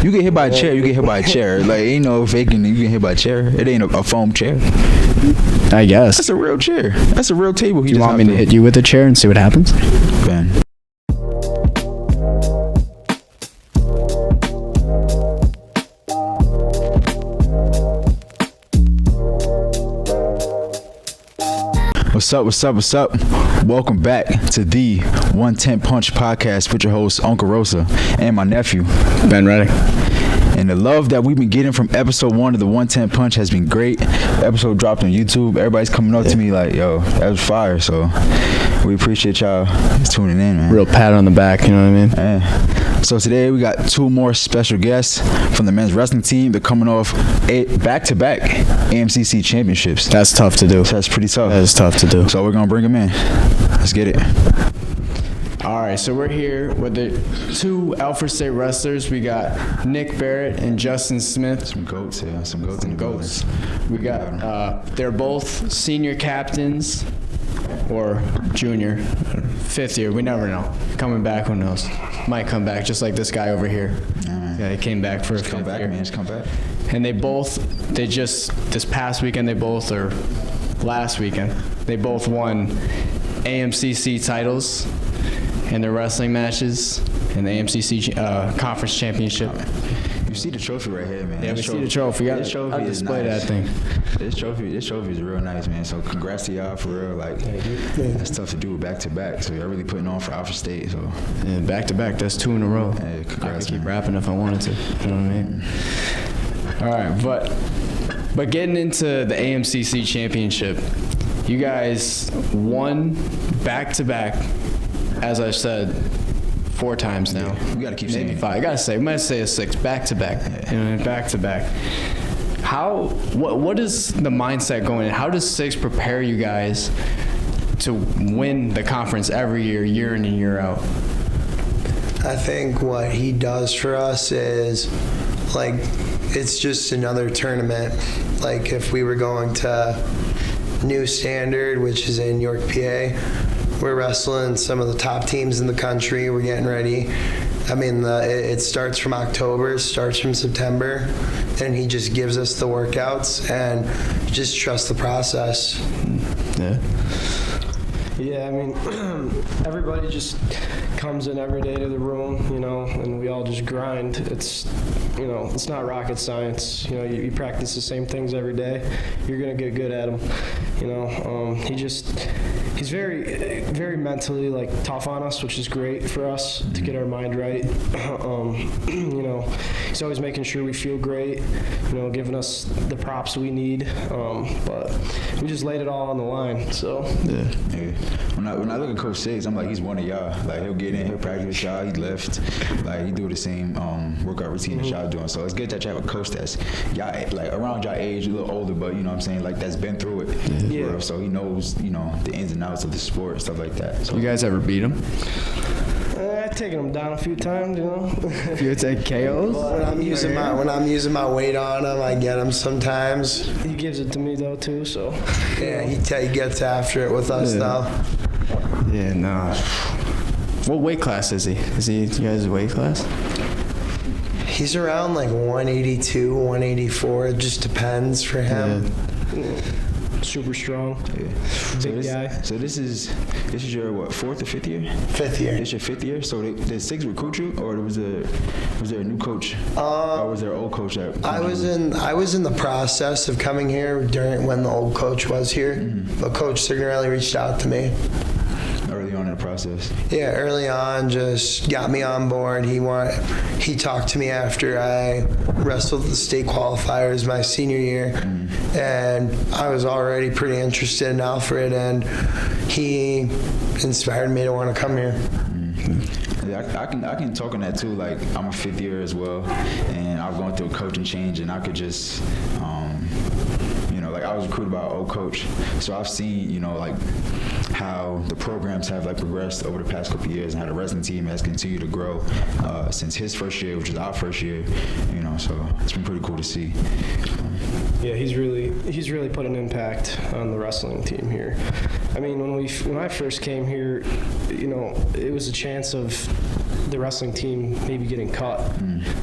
You get hit by a chair. You get hit by a chair. Like, ain't no faking. You get hit by a chair. It ain't a foam chair. I guess. That's a real chair. That's a real table. You want me to hit you with a chair and see what happens? Ben. What's up? Welcome back to the 110 Punch podcast with your host, Uncle Rosa, and my nephew, Ben Redding. And the love that we've been getting from episode 1 of the 110 Punch has been great. The episode dropped on YouTube. Everybody's coming up to me like, yo, that was fire. So we appreciate y'all tuning in, man. Real pat on the back, you know what I mean? Yeah. So today we got 2 more special guests from the men's wrestling team. They're coming off back-to-back AMCC Championships. That's tough to do. So that's pretty tough. That is tough to do. So we're going to bring them in. Let's get it. All right, so we're here with the 2 Alfred State wrestlers. We got Nick Barrett and Justin Smith. Some goats here. Some goats in the goats. We got, they're both senior captains or junior, 5th year. We never know. Coming back, who knows? Might come back, just like this guy over here. Yeah, he came back for a 5th year. Just come back. And this past weekend, last weekend, they both won AMCC titles in their wrestling matches in the AMCC Conference Championship. You see the trophy right here, man. Yeah, we see the trophy. This trophy is display nice. That thing. This trophy is real nice, man. So congrats to y'all for real. Like, that's tough to do back to back. So y'all really putting on for Alfred State. So yeah, back to back. That's 2 in a row. Hey, congrats, I could keep rapping if I wanted to. You know what I mean? All right, but getting into the AMCC Championship, you guys won back to back. As I've said 4 times now. Yeah, we gotta keep saying 5. I gotta say, I might say a 6. Back to back. Yeah. You know, back to back. What is the mindset going in? How does 6 prepare you guys to win the conference every year in and year out? I think what he does for us is like it's just another tournament. Like if we were going to New Standard, which is in York, PA, we're wrestling some of the top teams in the country. We're getting ready. I mean, it starts from October, starts from September, and he just gives us the workouts and just trust the process. Yeah. Yeah, I mean, everybody just comes in every day to the room, you know, and we all just grind. It's, you know, it's not rocket science. You know, you practice the same things every day, you're going to get good at them. You know, he's very, very mentally, like, tough on us, which is great for us to get our mind right. You know, he's always making sure we feel great, you know, giving us the props we need. But we just laid it all on the line, so. Yeah. When I look at Coach Siggs, I'm like, he's one of y'all. Like, he'll get in, he'll practice y'all, he lift. Like, he do the same workout routine that y'all doing. So it's good that you have a coach that's y'all, like, around y'all age, a little older, but you know what I'm saying, like, that's been through it. Yeah. So he knows, you know, the ins and outs of the sport and stuff like that. So you guys ever beat him? I've taken him down a few times, you know. You take KOs? When I'm using my weight on him, I get him sometimes. He gives it to me though too, so. Yeah, he gets after it with us though. Yeah, nah. What weight class is he? Is he you guys' weight class? He's around like 182, 184. It just depends for him. Yeah. Super strong. Yeah. Big guy. So this is your what, 4th or 5th year? 5th year. It's your 5th year. So did 6 recruit you, or was there a new coach, or was there an old coach that? I was in the process of coming here when the old coach was here, but Coach Signorelli reached out to me. Early on in the process. Yeah, early on, just got me on board. He talked to me after I wrestled the state qualifiers my senior year, and I was already pretty interested in Alfred, and he inspired me to want to come here. Yeah, I can talk on that too. Like, I'm a 5th year as well, and I'm going through a coaching change, and I could just, you know, like, I was recruited by an old coach, so I've seen, you know, like, how the programs have like progressed over the past couple of years and how the wrestling team has continued to grow since his first year, which is our first year, you know, so it's been pretty cool to see. Yeah, he's really put an impact on the wrestling team here. I mean, when I first came here, you know, it was a chance of the wrestling team maybe getting cut.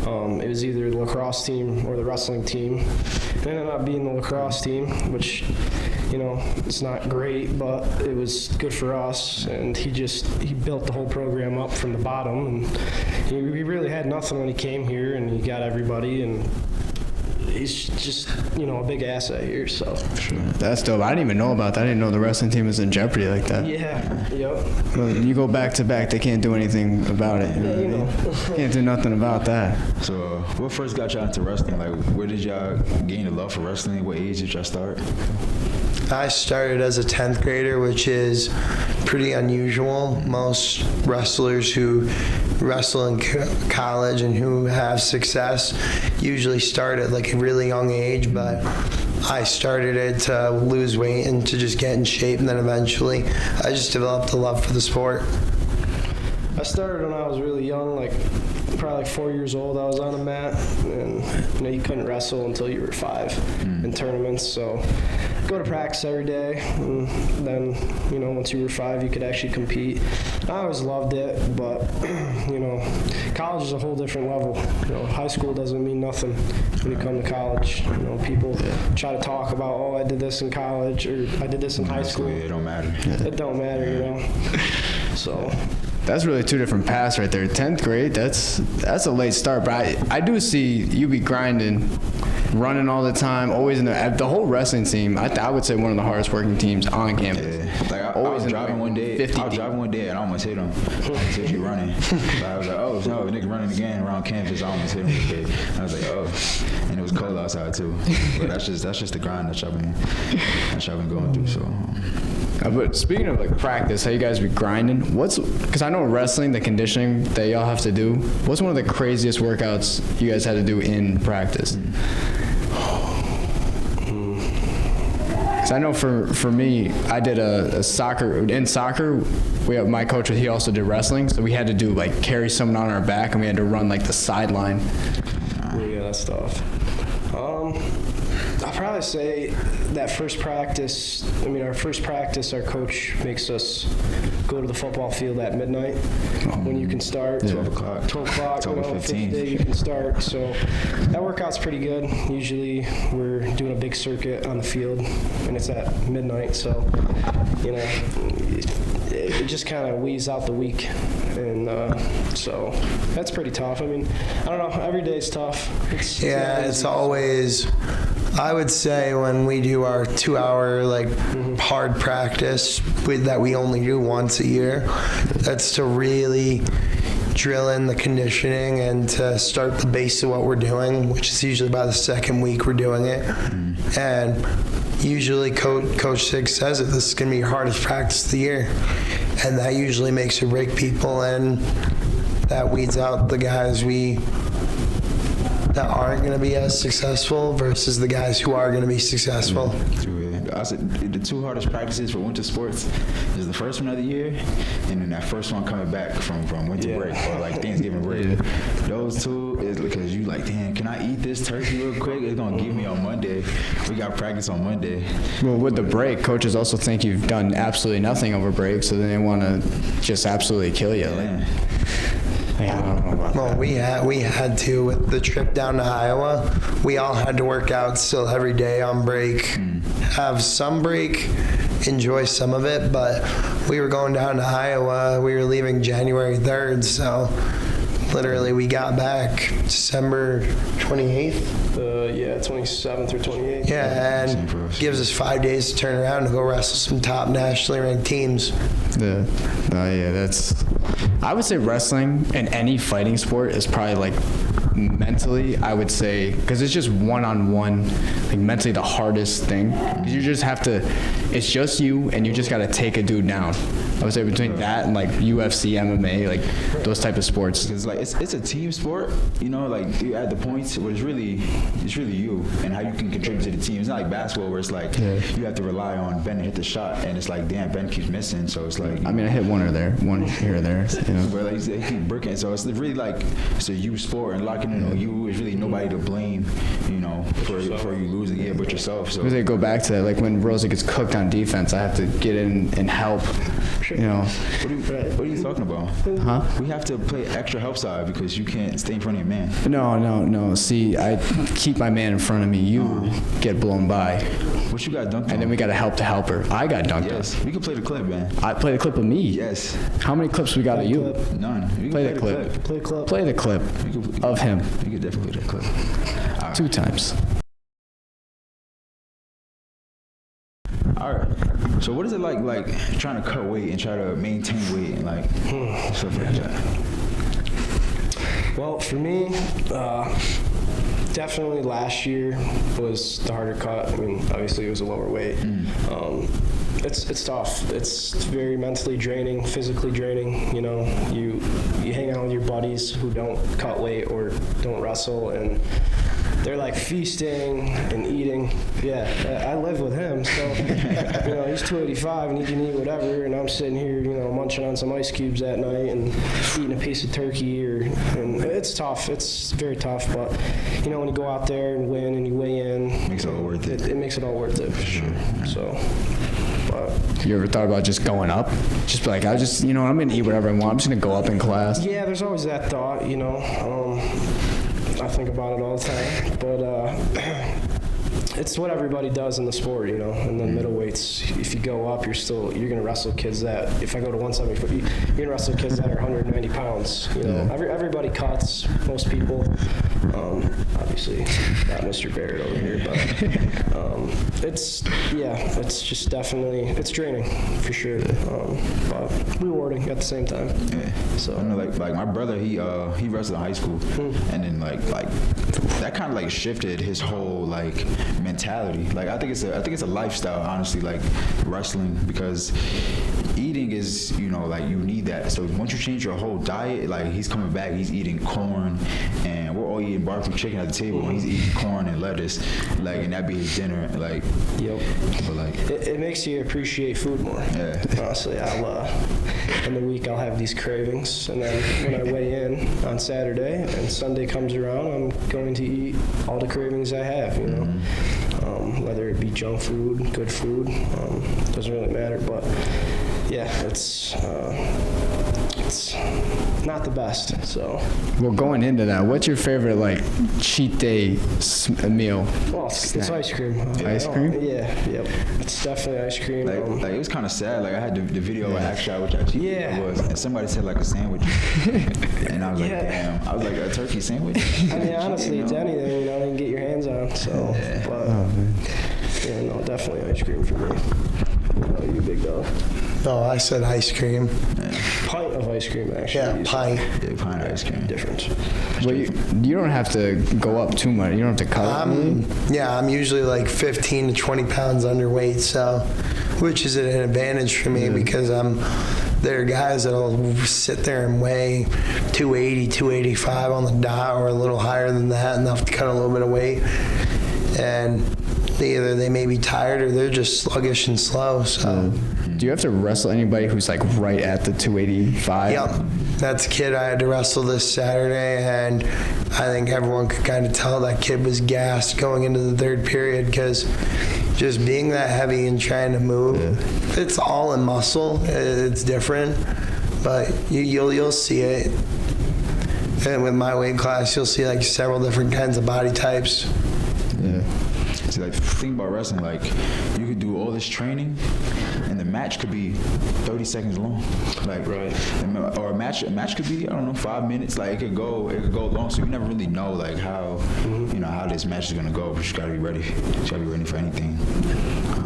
It was either the lacrosse team or the wrestling team. It ended up being the lacrosse team, which, you know, it's not great, but it was good for us. And he built the whole program up from the bottom, and he really had nothing when he came here, and he got everybody, and he's just, you know, a big asset here. So Sure. That's dope. I didn't even know about that. I didn't know the wrestling team was in jeopardy like that. yeah, yep. Well, you go back to back, they can't do anything about it. Yeah, you know. Can't do nothing about that. So, what first got y'all into wrestling? Like, where did y'all gain the love for wrestling? What age did y'all start? I started as a 10th grader, which is pretty unusual. Most wrestlers who wrestle in college and who have success usually start at like a really young age, but I started it to lose weight and to just get in shape, and then eventually I just developed a love for the sport. I started when I was really young, like probably like 4 years old. I was on a mat, and you know, you couldn't wrestle until you were 5 in tournaments. So go to practice every day, and then, you know, once you were 5, you could actually compete. I always loved it, but you know, college is a whole different level. You know, high school doesn't mean nothing when you come to college. You know, people try to talk about, oh, I did this in college, or I did this in high school. It don't matter. It don't matter, you know. So. That's really 2 different paths right there. 10th grade, that's a late start, but I do see you be grinding, running all the time, always in the whole wrestling team. I would say one of the hardest working teams on campus. Yeah. Like, I was driving one day. And I almost hit him. I said, you running. But I was like, oh, no, nigga running again around campus. I almost hit him. I was like, oh. And it was cold outside, too. But that's just the grind that y'all been going through, so. But speaking of like practice, how you guys be grinding, because I know wrestling, the conditioning that y'all have to do, what's one of the craziest workouts you guys had to do in practice? Because I know for me, I did in soccer, my coach, he also did wrestling, so we had to do like carry someone on our back, and we had to run like the sideline. Yeah, that's tough. I'll probably say that first practice, our first practice, our coach makes us go to the football field at midnight when you can start. 12 o'clock. 12 o'clock, 12:15. day you can start. So that workout's pretty good. Usually we're doing a big circuit on the field, and it's at midnight. So, you know, it just kind of weeds out the week. And so that's pretty tough. I mean, I don't know. Every day's tough. It's always, I would say, when we do our 2-hour hard practice that we only do once a year, that's to really drill in the conditioning and to start the base of what we're doing, which is usually by the second week we're doing it. And usually Coach Sig says it, this is going to be your hardest practice of the year. And that usually makes or break people, and that weeds out the guys that aren't going to be as successful versus the guys who are going to be successful. I said the 2 hardest practices for winter sports is the first one of the year, and then that first one coming back from winter break or like Thanksgiving break. Those 2 is because you like, damn, can I eat this turkey real quick? It's gonna give me on Monday. We got practice on Monday. Well, with the break, coaches also think you've done absolutely nothing over break, so then they want to just absolutely kill you. Yeah. I don't know about Well, that. we had to, with the trip down to Iowa, we all had to work out still every day on break, have some break, enjoy some of it, but we were going down to Iowa. We were leaving January 3rd, so literally we got back December 28th. 27th or 28th. Yeah, and gives us 5 days to turn around and go wrestle some top nationally ranked teams. That's. I would say wrestling and any fighting sport is probably like mentally, I would say, because it's just one-on-one, like mentally the hardest thing. 'Cause you just have to, it's just you, and you just got to take a dude down. I would say between that and like UFC, MMA, like those type of sports. Because like it's a team sport, you know, like you add the points, but it's really you and how you can contribute to the team. It's not like basketball where it's like you have to rely on Ben to hit the shot, and it's like, damn, Ben keeps missing, so it's like. I mean, I hit one here or there, you know. But like they keep breaking, so it's really like it's a you sport, and locking in on you is really nobody to blame, you know. for you losing, but yourself. So Because they go back to that, like when Rosa gets cooked on defense, I have to get in and help. What are you talking about? Huh? We have to play extra help side because you can't stay in front of your man. No. See, I keep my man in front of me. You get blown by. What you got dunked on? And then we got to help the helper. I got dunked on. Yes, we can play the clip, man. I play the clip of me. Yes. How many clips we got of you? None. We can Play the clip. Play the clip of him. You could definitely play that clip. All right. 2 times. All right. So what is it like trying to cut weight and try to maintain weight and stuff like that? Well, for me, definitely last year was the harder cut. I mean, obviously it was a lower weight. It's tough. It's very mentally draining, physically draining. You hang out with your buddies who don't cut weight or don't wrestle, and they're like feasting and eating. Yeah, I live with him, so he's 285 and he can eat whatever, and I'm sitting here, munching on some ice cubes at night and eating a piece of turkey. And it's tough. It's very tough, but when you go out there and win and you weigh in, It makes it all worth it. It makes it all worth it for sure. So. But You ever thought about just going up? Just be like, I'm going to eat whatever I want. I'm just going to go up in class. yeah, there's always that thought. I think about it all the time, but it's what everybody does in the sport, and then middleweights, if you go up, you're going to wrestle kids that, if I go to 174, you're going to wrestle kids that are 190 pounds. Everybody cuts, most people. Obviously, not Mr. Barrett over here, but it's just definitely, it's draining for sure, but rewarding at the same time. Yeah. So I know, like my brother, he wrestled in high school, and then like that kind of shifted his whole mentality. I think it's a lifestyle, honestly, wrestling, because eating is you need that. So once you change your whole diet, he's coming back, he's eating corn, and we're all eating barbecue chicken at the table, and he's eating corn and lettuce, and that be his dinner, Yep. But it makes you appreciate food more. Yeah. Honestly, I'll in the week I'll have these cravings, and then when I weigh in on Saturday and Sunday comes around, I'm going to eat all the cravings I have. Whether it be junk food, good food, doesn't really matter. But yeah, it's not the best. So. Well, going into that, what's your favorite cheat day meal? Well, it's ice cream. Ice cream? Yeah. Yep. It's definitely ice cream. it was kind of sad. I had the video of Action, which actually was, and somebody said a sandwich, and I was like, damn. I was like, a turkey sandwich. I mean, honestly, it's anything you can get your hands on. So, but no, definitely ice cream for me. You big dog. No, I said ice cream. Pint of ice cream, actually. Yeah, pint. Yeah, pint of ice cream. Different. Well, you don't have to go up too much. You don't have to cut. I'm usually 15 to 20 pounds underweight, so which is an advantage for me because there are guys that'll sit there and weigh 280, 285 on the dot or a little higher than that, enough to cut a little bit of weight. And either they may be tired or they're just sluggish and slow. So. Do you have to wrestle anybody who's right at the 285? Yep. That's a kid I had to wrestle this Saturday, and I think everyone could kind of tell that kid was gassed going into the third period because just being that heavy and trying to move, it's all in muscle. It's different, but you'll see it. And with my weight class, you'll see several different kinds of body types. Yeah. See, the thing about wrestling, you could do all this training, and the match could be 30 seconds long. Right. Or a match could be, 5 minutes. It could go long. So you never really know how how this match is gonna go. But you gotta be ready. You gotta be ready for anything.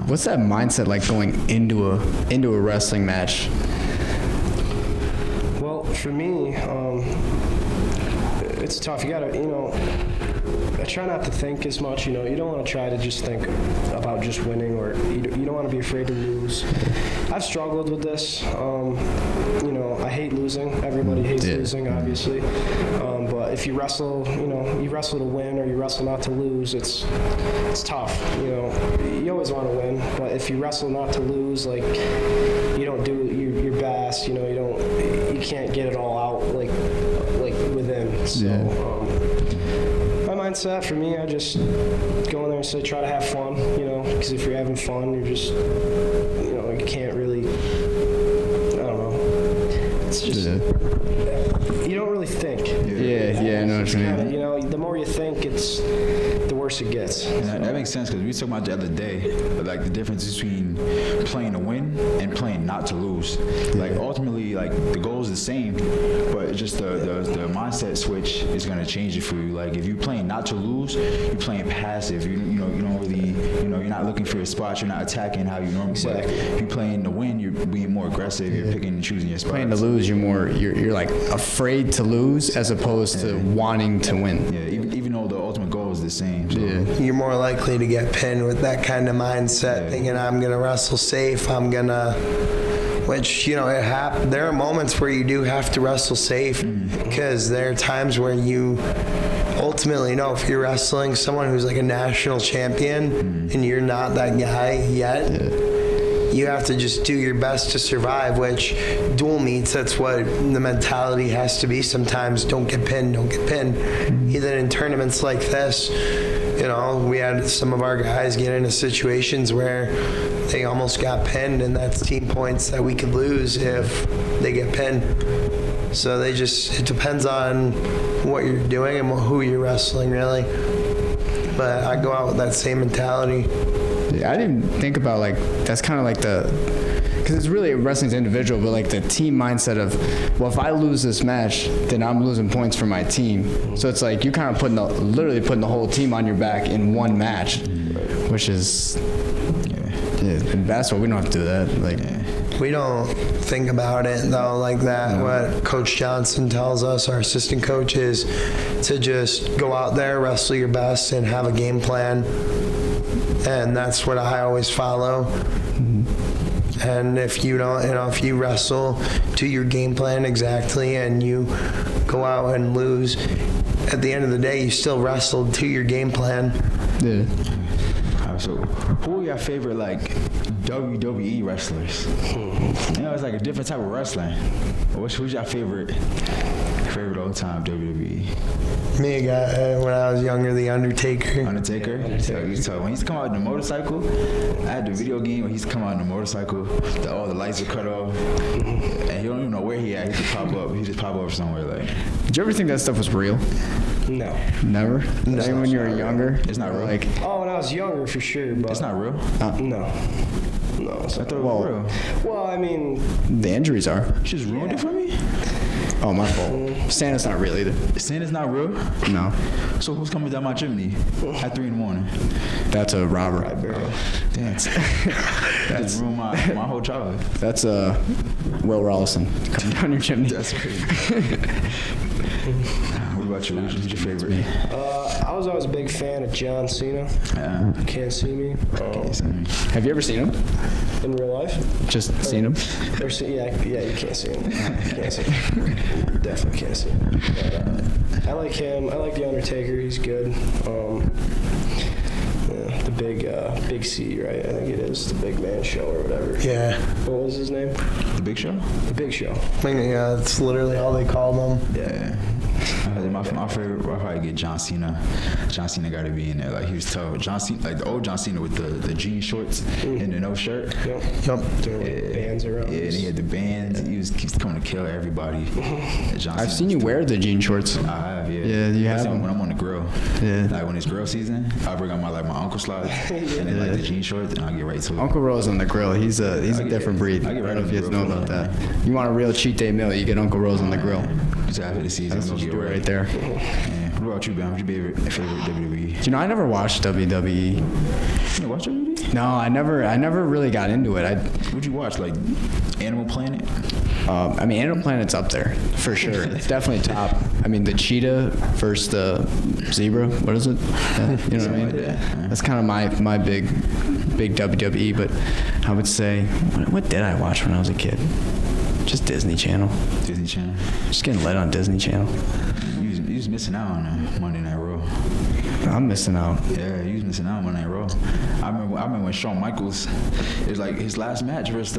What's that mindset going into a wrestling match? Well, for me, it's tough. You gotta, I try not to think as much. You don't want to try to just think about just winning, or you don't want to be afraid to lose. I've struggled with this. I hate losing. Everybody hates losing, obviously. But if you wrestle, you wrestle to win or you wrestle not to lose, it's tough. You always want to win, but if you wrestle not to lose, you don't do your best. You can't get it all out like within. So. My mindset for me, I just go in there and say try to have fun, you know, because if you're having fun, you're just, you know, you can't really, I don't know. It's just, you don't really think. Yeah, I know what you mean. Kinda, you know, the more you think, the worse it gets. And that makes sense because we were talking about the other day, like the difference between playing to win and playing not to lose. Like ultimately, like the goal is the same, but it's just the mindset switch is gonna change it for you. Like if you're playing not to lose, you're playing passive. You don't really, you're not looking for your spots. You're not attacking how you normally. Exactly. If you're playing to win, you're being more aggressive. You're picking and choosing your spots. Playing to lose, you're like afraid to lose as opposed to wanting to win. Yeah, even though the ultimate goal is the same. So. Yeah. You're more likely to get pinned with that kind of mindset, thinking I'm gonna wrestle safe. Which, you know, there are moments where you do have to wrestle safe because there are times where you ultimately know if you're wrestling someone who's like a national champion and you're not that guy yet, you have to just do your best to survive, which dual meets, that's what the mentality has to be sometimes. Don't get pinned. Even in tournaments like this, you know, we had some of our guys get into situations where they almost got pinned, and that's team points that we could lose if they get pinned. So it depends on what you're doing and who you're wrestling, really. But I go out with that same mentality. Yeah, I didn't think about like that's kind of like because it's really wrestling's individual, but like the team mindset of, well, if I lose this match, then I'm losing points for my team. So it's like you're kind of literally putting the whole team on your back in one match, which is in basketball we don't have to do that. Like we don't think about it though like that. No. What Coach Johnson tells us, our assistant coach, is to just go out there, wrestle your best, and have a game plan. And that's what I always follow. And if you don't, if you wrestle to your game plan exactly and you go out and lose, at the end of the day, you still wrestled to your game plan. Yeah. So, who are your favorite like WWE wrestlers? It's like a different type of wrestling. Who's your favorite all time WWE? Me, when I was younger, The Undertaker. Undertaker. So when he's come out in the motorcycle, I had the video game where he's come out in the motorcycle, all the lights are cut off, and you don't even know where he at. He just pop up. He just pop up somewhere like. Did you ever think that stuff was real? No. Never? No. Even when you were younger? It's not real. Like, when I was younger, for sure, but it's not real. No, it's not. I thought it was real. Well, I mean, the injuries are. You just ruined it for me. Oh, my fault. Santa's not real either. Santa's not real? No. So who's coming down my chimney at 3 a.m? That's a robber. Barrett. Damn. That's ruined my whole childhood. That's Will Rollison coming down your chimney. That's crazy. What about you? Who's your favorite? I was always a big fan of John Cena. Can't see me. Have you ever seen him? In real life? Just seen him? Yeah, you can't see him. You can't see him. Definitely can't see him. But, I like him. I like The Undertaker. He's good. The Big C, right? I think it is. The Big Man Show or whatever. Yeah. What was his name? The Big Show? The Big Show. Yeah, that's literally all they call them. Yeah. My favorite, I'll probably get John Cena. John Cena got to be in there. Like, he was tough. John Cena, like the old John Cena with the jean shorts and the no shirt. Yep. Doing bands around. Yeah, and he had the bands. He was coming to kill everybody. I've seen you wear the jean shorts. I have, yeah. Yeah, you have them. When I'm on the grill. Yeah. Like, when it's grill season, I bring out my uncle slides and then like the jean shorts, and I'll get right to it. Uncle Rose on the grill. He's a different breed. I get right I don't know if you guys on the know grill. about that. You want a real cheat day meal, you get Uncle Rose on the grill. Just after the season, That's what you do right right there. Yeah. What about you, Ben? What's your favorite WWE? You know, I never watched WWE. You never watched WWE? No, I never really got into it. What'd you watch? Like Animal Planet? I mean, Animal Planet's up there for sure. It's definitely top. I mean, the cheetah versus the zebra. What is it? You know what I mean? Yeah. That's kind of my big WWE. But I would say, what did I watch when I was a kid? Just Disney Channel. Disney Channel. Just getting lit on Disney Channel. You was missing out on Monday Night Raw. I'm missing out. Yeah, you was missing out on Monday Night Raw. I remember when Shawn Michaels, it was like his last match versus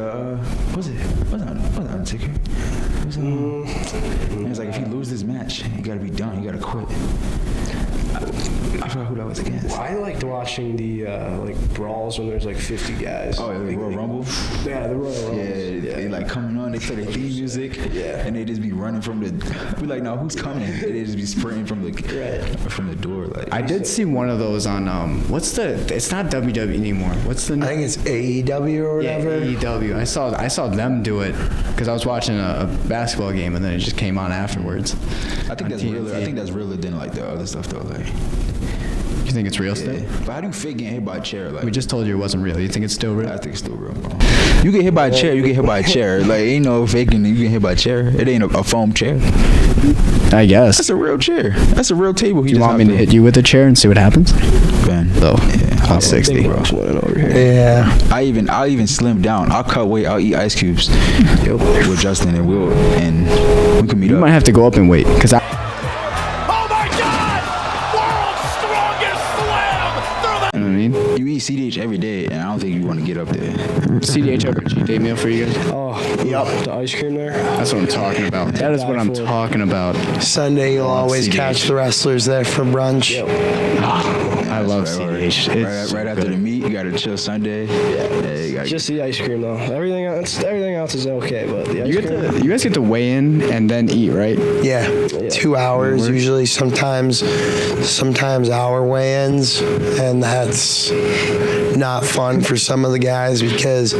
was it Undertaker? It was like if he loses this match, he gotta be done. He gotta quit. was against. I liked watching the like brawls when there's like 50 guys. Oh, the Royal Rumble? Yeah, the Royal Rumble. Yeah, they like coming on, they play their theme music, and they just be running from the. We like, no, who's coming? And they just be sprinting from the door. Like I did see one of those on what's the? It's not WWE anymore. What's the? I think it's AEW or whatever. Yeah, AEW. I saw them do it because I was watching a basketball game and then it just came on afterwards. I think that's realer. I think that's realer than like the other stuff though. Like, you think it's real still? But how do you fake getting hit by a chair? Like, We just told you it wasn't real. You think it's still real? I think it's still real, bro. You get hit by a chair. You get hit by a chair. Like, ain't no faking. You get hit by a chair. It ain't a foam chair. I guess. That's a real chair. That's a real table. Do you want me to hit you with a chair and see what happens? Ben. Oh, Yeah, on 60. bro. Over here. Yeah. I'll even slim down. I'll cut weight. I'll eat ice cubes with Justin and Will, and we can meet You up. might have to go up and wait because Oh my God! World's strongest slam! you know what I mean? You eat CDH every day, and I don't think you want to get up there. CDH ever cheat day meal for you guys? Oh, yep. The ice cream there. That's what I'm talking about. That is what I'm talking about. Sunday, you'll always CDH. catch the wrestlers there for brunch. I love Right, CDH. Right, It's right after good. the meet, you gotta chill Sunday. Yeah, you gotta Just the ice cream though. Everything else is okay, but the ice cream. You guys get to weigh in and then eat, right? Yeah, 2 hours usually. Sometimes hour weigh-ins, and that's not fun for some of the guys because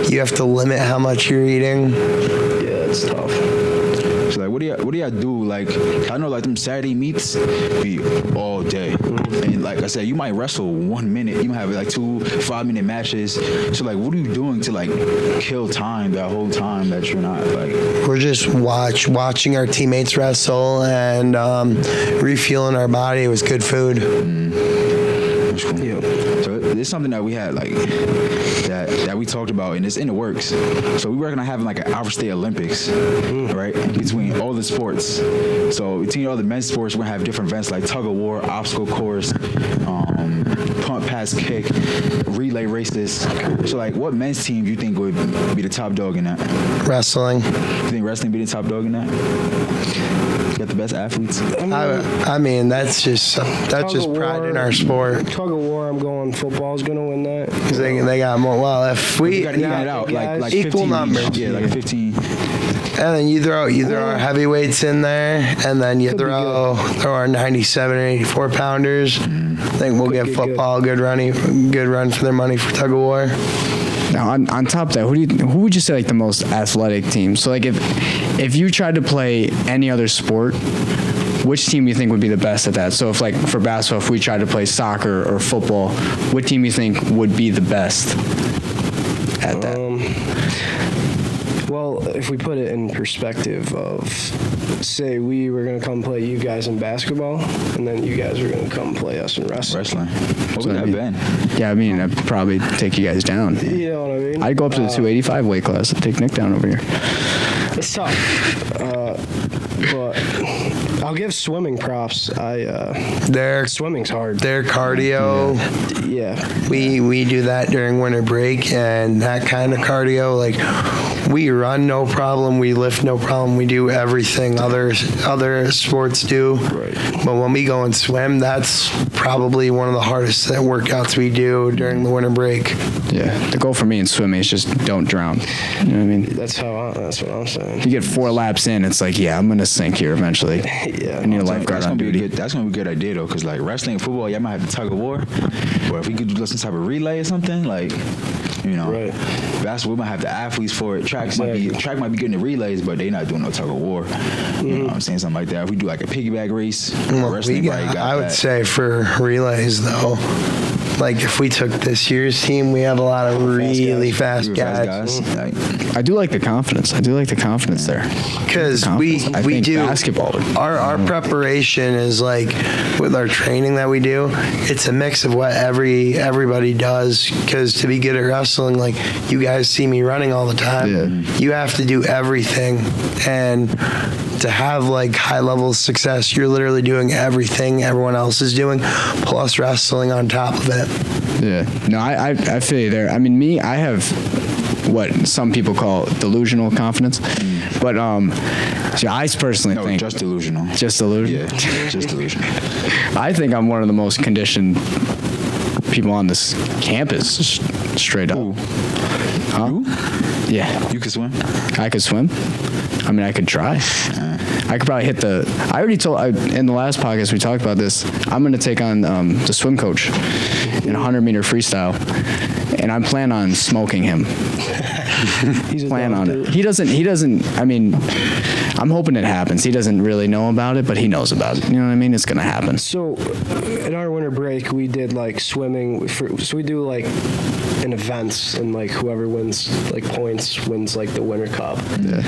you have to limit how much you're eating. Yeah, it's tough. So like, what do y'all do? Like, I know like them Saturday meets be all day, and like I said, you might wrestle 1 minute. You might have like 2 5-minute matches. So like, what are you doing to like kill time that whole time that you're not like? We're just watching our teammates wrestle and refueling our body with good food. That's cool. So it's something that we had like that we talked about, and it's in the works. So we working on having like an Alfred State Olympics, right? Between all the sports. So between all the men's sports, we're gonna have different events like tug of war, obstacle course, punt, pass, kick, relay races. So like, what men's team do you think would be the top dog in that? Wrestling. You think wrestling be the top dog in that? Got the best athletes. I mean, that's just pride in our sport. Tug of war. I'm going. Football's gonna win that. Because they got more. Well, if we You gotta even it out like equal 15 numbers. each. Yeah, like 15. and then you throw our heavyweights in there, and then you throw our 97 and 84 pounders. I think we'll give football a good run for their money for tug of war. Now, on top of that, who would you say like the most athletic team? So like if you tried to play any other sport, which team you think would be the best at that? So if like for basketball, if we tried to play soccer or football, what team you think would be the best at that? Well, if we put it in perspective of, say we were going to come play you guys in basketball, and then you guys were going to come play us in wrestling. What would that been? Yeah, I mean, I'd probably take you guys down. You know what I mean? I'd go up to the 285 weight class and take Nick down over here. It's tough. But I'll give swimming props. Swimming's hard. Their cardio. Yeah. We do that during winter break, and that kind of cardio, like we run no problem, we lift no problem, we do everything other sports do. Right. But when we go and swim, that's probably one of the hardest workouts we do during the winter break. Yeah, the goal for me in swimming is just don't drown. You know what I mean? That's what I'm saying. You get 4 laps in, it's like, yeah, I'm gonna sink here eventually. Yeah. I need a lifeguard on duty. That's gonna be a good idea though, because like wrestling and football, y'all might have to tug of war. But if we could do some type of relay or something, like, you know, Right. basketball, we might have the athletes for it. Track might be getting the relays, but they not doing no tug of war. You know what I'm saying? Something like that. If we do like a piggyback race, wrestling probably got I would that. say for relays though, like if we took this year's team, we have a lot of really fast You guys. Like, I do like the confidence. there. Because we think do basketball. Our preparation is like with our training that we do. It's a mix of what everybody does. Because to be good at wrestling, like you guys see me running all the time. Yeah. You have to do everything, and to have like high level of success, you're literally doing everything everyone else is doing, plus wrestling on top of it. Yeah. No, I feel you there. I mean, me, I have what some people call delusional confidence. But so I personally think just delusional. Just delusional. Yeah, just delusional. I think I'm one of the most conditioned people on this campus, straight up. Ooh. Huh? You? Yeah. You can swim? I could swim. I mean, I could try. I could probably hit the. I already told in the last podcast we talked about this. I'm going to take on the swim coach in 100-meter freestyle, and I plan on smoking him. He's a Plan dog, on dude. it. He doesn't. I mean, I'm hoping it happens. He doesn't really know about it, but he knows about it. You know what I mean? It's going to happen. So, in our winter break, we did like swimming. So we do like in events, and like whoever wins like points wins like the winter cup. Yeah.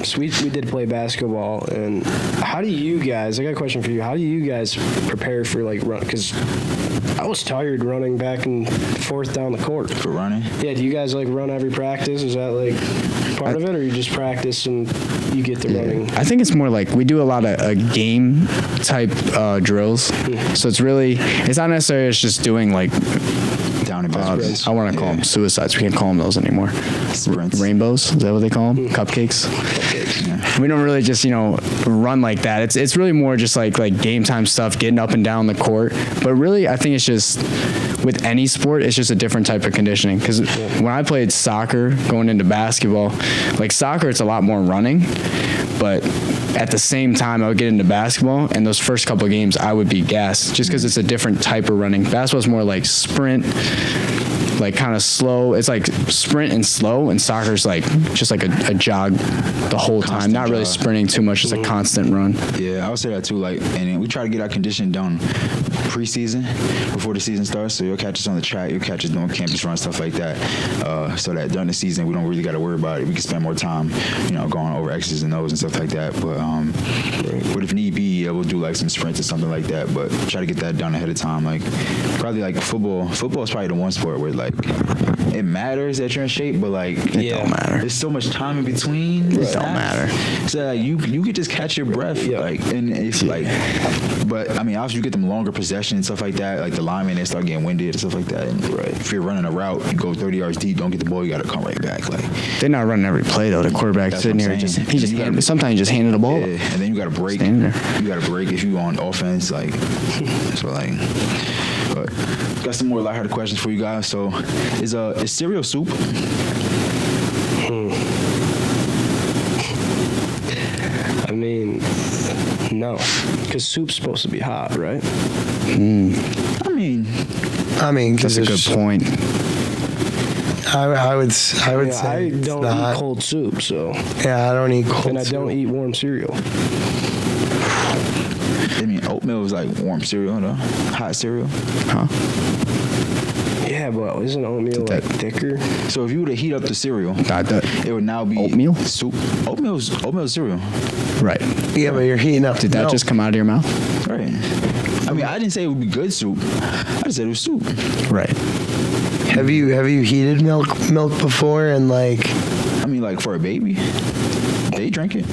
So we did play basketball. And how do you guys? I got a question for you. How do you guys prepare for like run? Because I was tired running back and forth down the court. For running? Yeah. Do you guys like run every practice? Is that like part of it, or you just practice and you get to running? I think it's more like we do a lot of game type drills. So it's not necessarily it's just doing like Down in bounds. I want to call them suicides. We can't call them those anymore. Sprints. Rainbows, is that what they call them? Cupcakes. Yeah. We don't really just run like that. It's really more just like game time stuff, getting up and down the court. But really, I think it's just with any sport, it's just a different type of conditioning. Because when I played soccer, going into basketball, like soccer, it's a lot more running. But at the same time, I would get into basketball, and those first couple of games, I would be gassed just because it's a different type of running. Basketball's more like sprint, like kind of slow. It's like sprint and slow, and soccer's like just like a jog the whole time. Constant Not really jog. sprinting too much, just a constant run. Yeah, I would say that too. Like, and we try to get our conditioning done preseason before the season starts. So you'll catch us on the track, you'll catch us doing campus runs, stuff like that. So that during the season we don't really got to worry about it. We can spend more time, going over X's and O's and stuff like that. But if need be, we'll do like some sprints or something like that. But try to get that done ahead of time. Like probably like football. Football is probably the one sport where like it matters that you're in shape, but like It don't matter. There's so much time in between. It don't matter. So like, you could just catch your breath, like, and it's like, but I mean, obviously you get them longer possession and stuff like that. Like the linemen, they start getting winded and stuff like that. And if you're running a route, you go 30 yards deep, don't get the ball, you got to come right back. Like They're not running every play though. The quarterback That's sitting what here, I'm saying. sometimes he just handed the ball. yeah, and then you got to break. Stand there. You got to break if you on offense. Like that's what like. But got some more lighthearted questions for you guys. So, is cereal soup? I mean, no, because soup's supposed to be hot, right? I mean, That's a good point. I would say I it's don't not. eat cold soup, so Yeah, I don't eat cold and I soup. don't eat warm cereal. I mean, oatmeal is like warm cereal, though. Hot cereal. Huh? Yeah, but isn't oatmeal like thicker? So if you were to heat up the cereal, it would now be Oatmeal? soup. Oatmeal's cereal. Right. Yeah, but you're heating up. Did that milk. just come out of your mouth? Right. I mean, I didn't say it would be good soup. I just said it was soup. Right. Have you heated milk before and like? I mean, like for a baby, they drink it.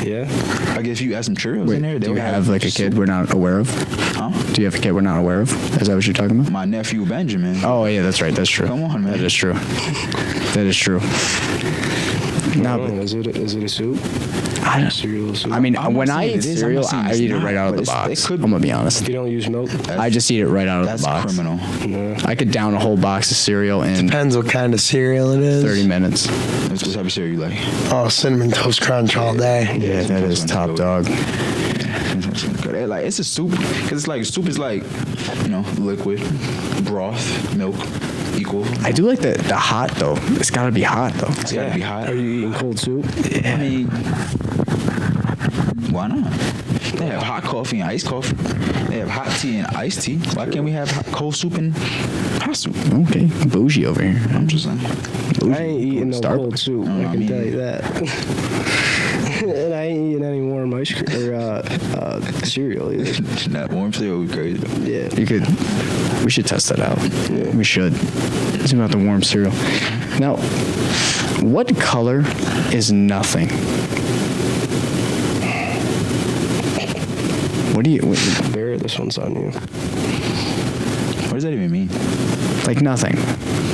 Yeah. Like if you add some Cheerios in there, they Do you would have like a kid soup. we're not aware of? Huh? Do you have a kid we're not aware of? Is that what you're talking about? My nephew Benjamin. Oh yeah, that's right. That's true. Come on, man. That is true. That is true. No, but Is it a soup? I don't. Cereal soup? I mean, I'm not when I saying eat it is, I'm cereal, not saying I it's eat it not, right out of but the it's- box. it could- I'm gonna be honest. If you don't use milk, I just eat it right out of That's the box. criminal. I could down a whole box of cereal in Depends what kind of cereal it is. 30 minutes. What type of cereal you like? Oh, cinnamon toast crunch all day. Yeah, that is top dog. Like it's a soup because it's like soup is like liquid, broth, milk, equal. I do like the hot though. It's gotta be hot though. It's gotta be hot. are you eating cold soup? I mean, why not? They have hot coffee and iced coffee. They have hot tea and iced tea. Why can't we have cold soup and hot soup? Okay, bougie over here. I'm just saying. I ain't eating no Starbucks. cold soup. I I can mean- tell you that. And I ain't eating any warm ice cream or cereal either. That warm cereal would be crazy. Yeah. We should test that out. We should. It's about the warm cereal. Now, what color is nothing? What do you Barrett, this one's on you. What does that even mean? like? Nothing.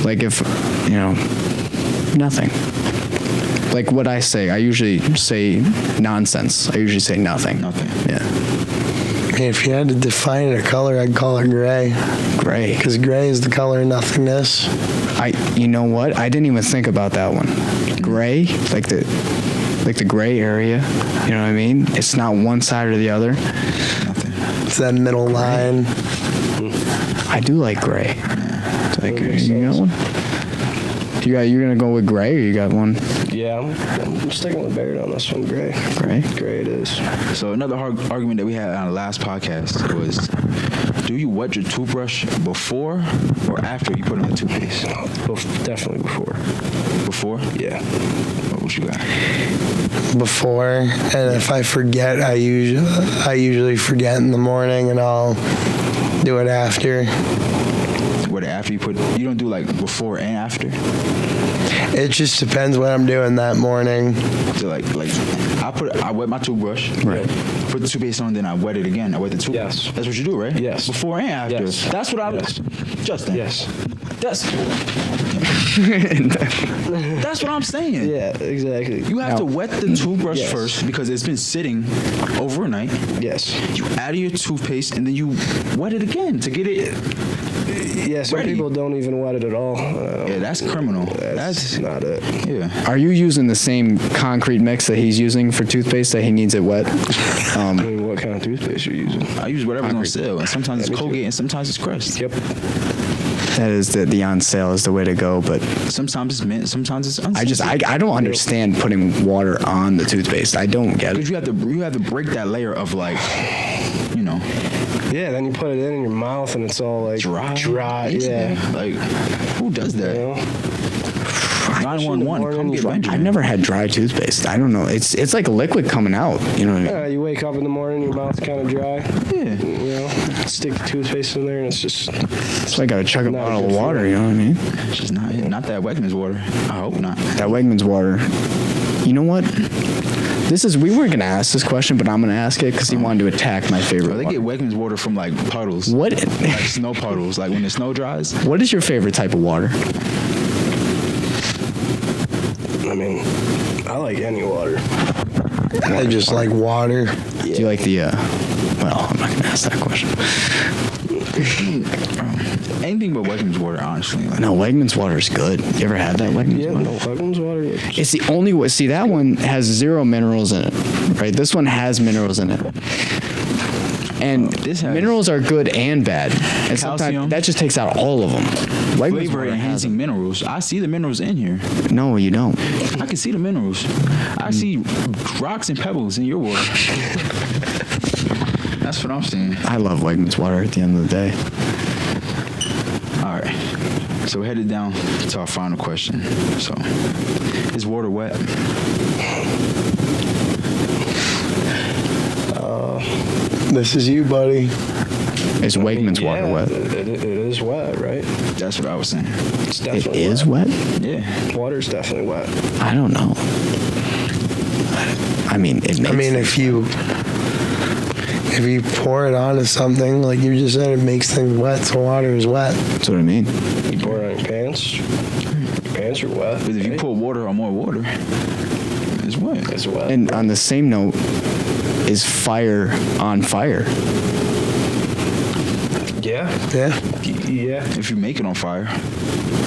Like if Nothing. Like what I say, I usually say nonsense. I usually say nothing. Nothing. Yeah. If you had to define a color, I'd call it gray. Gray. Because gray is the color of nothingness. You know what? I didn't even think about that one. Gray, like the gray area. You know what I mean? It's not one side or the other. Nothing. It's that middle line. I do like gray. Yeah. Like, you got one? You're gonna go with gray, or you got one? Yeah, I'm sticking with Barrett on this one. Gray. Gray. Gray it is. So another argument that we had on the last podcast was, do you wet your toothbrush before or after you put in the toothpaste? Definitely before. Before? Yeah. What you got? Before, and if I forget, I usually forget in the morning, and I'll do it after. What, after you don't do like before and after? It just depends what I'm doing that morning. So like I wet my toothbrush. Right. Put the toothpaste on, then I wet it again. I wet the toothbrush. Yes. That's what you do, right? Yes. Before and after. Yes. That's what I'm. Yes. Justin. Yes. That's what I'm saying. Yeah, exactly. You have to wet the toothbrush Yes. first because it's been sitting overnight. Yes. You add your toothpaste and then you wet it again to get it. Yeah, some ready. people don't even wet it at all. Yeah, that's criminal. That's not it. Yeah. Are you using the same concrete mix that he's using for toothpaste that he needs it wet? I mean, what kind of toothpaste you're using? I use whatever's on Concrete. sale, and sometimes Yeah, it's me too. Colgate and sometimes it's Crest. Yep. That is the on sale is the way to go, but Sometimes it's mint, sometimes it's unscented. I don't understand putting water on the toothpaste. I don't get Because it. you have to break that layer of like, you know, Yeah, then you put it in your mouth and it's all like dry. Yeah. Like, who does You that? know? 911, come get Benjamin. I've never had dry toothpaste. I don't know. It's like liquid coming out. You know what I mean? Yeah, you wake up in the morning, your mouth's kind of dry. Yeah. You know, stick the toothpaste in there, and it's just. So I gotta chug a Not bottle good of for water. you. You know what I mean? It's just not that Wegmans water. I hope not. That Wegmans water. You know what? We weren't gonna ask this question, but I'm gonna ask it because he wanted to attack my favorite. Bro, they get Wegmans water from like puddles. What? Like snow puddles. Like when the snow dries. What is your favorite type of water? I mean, I like any water. I just like water. Do you like the? Well, I'm not gonna ask that question. Anything but Wegmans water, honestly. Like, No, Wegmans water is good. You ever had that Wegmans Yeah, water? no Wegmans water. It's the only way. See, that one has 0 minerals in it, right? This one has minerals in it. And This has minerals are good and bad. And calcium. sometimes that just takes out all of them. Wegmans flavor water has enhancing minerals. I see the minerals in here. them. No, you don't. I can see the minerals. I see rocks and pebbles in your water. That's what I'm seeing. I love Wegmans water at the end of the day. All right. So we're headed down to our final question. So, is water wet? This is you, buddy. Is Wegmans water wet? It is wet, right? That's what I was saying. It's It definitely is wet? Yeah. Water's definitely wet. I don't know. I mean, it makes I mean, if you pour it onto something, like you just said, it makes things wet, so water is wet. That's what I mean. You pour it on your pants. Your pants are wet. But if you right? put water on more water, it's wet. It's wet. And on the same note, is fire on fire? Yeah. Yeah. Yeah. If you make it on fire,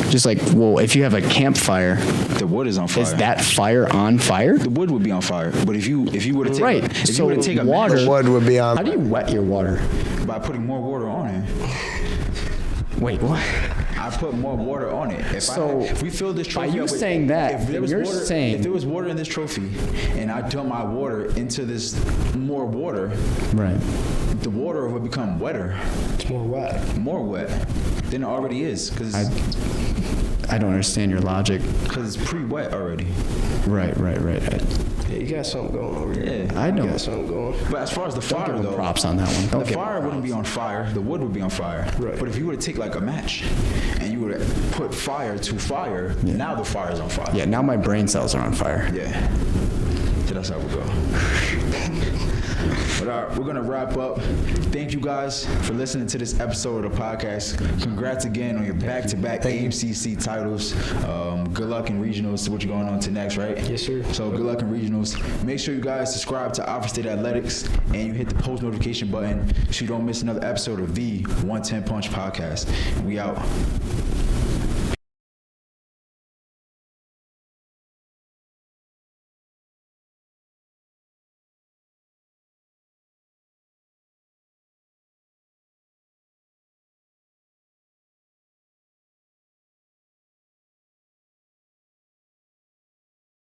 Just like, well, if you have a campfire, the wood is on fire. is that fire on fire? The wood would be on fire. But if you were to take Right. if So you were to take a water- match Wood would be on. How do you wet your water? by putting more water on it, Wait, what? I put more water on it. If we fill this by trophy you up with- saying that, if there then was you're water, saying- if there was water in this trophy, and I dump my water into this more water, Right. the water would become wetter, It's more wet. more wet than it already is, because I don't understand your logic. it's pre-wet already. Right. Yeah, you got something going over here. Yeah. I You don't. got something going. But as far as the fire Give him though, props on that one. Don't the give him fire wouldn't be on fire. The wood would be on fire. Right. But if you were to take like a match and you were to put fire to fire, now the fire's on fire. Yeah, now my brain cells are on fire. Yeah. Did that's how we go. But all right, we're gonna wrap up. Thank you guys for listening to this episode of the podcast. Congrats again on your back-to-back AMCC titles. Good luck in regionals. What you're going on to next, right? Yes, sir. So good luck in regionals. Make sure you guys subscribe to Alfred State Athletics and you hit the post notification button so you don't miss another episode of the 110 Punch Podcast. We out.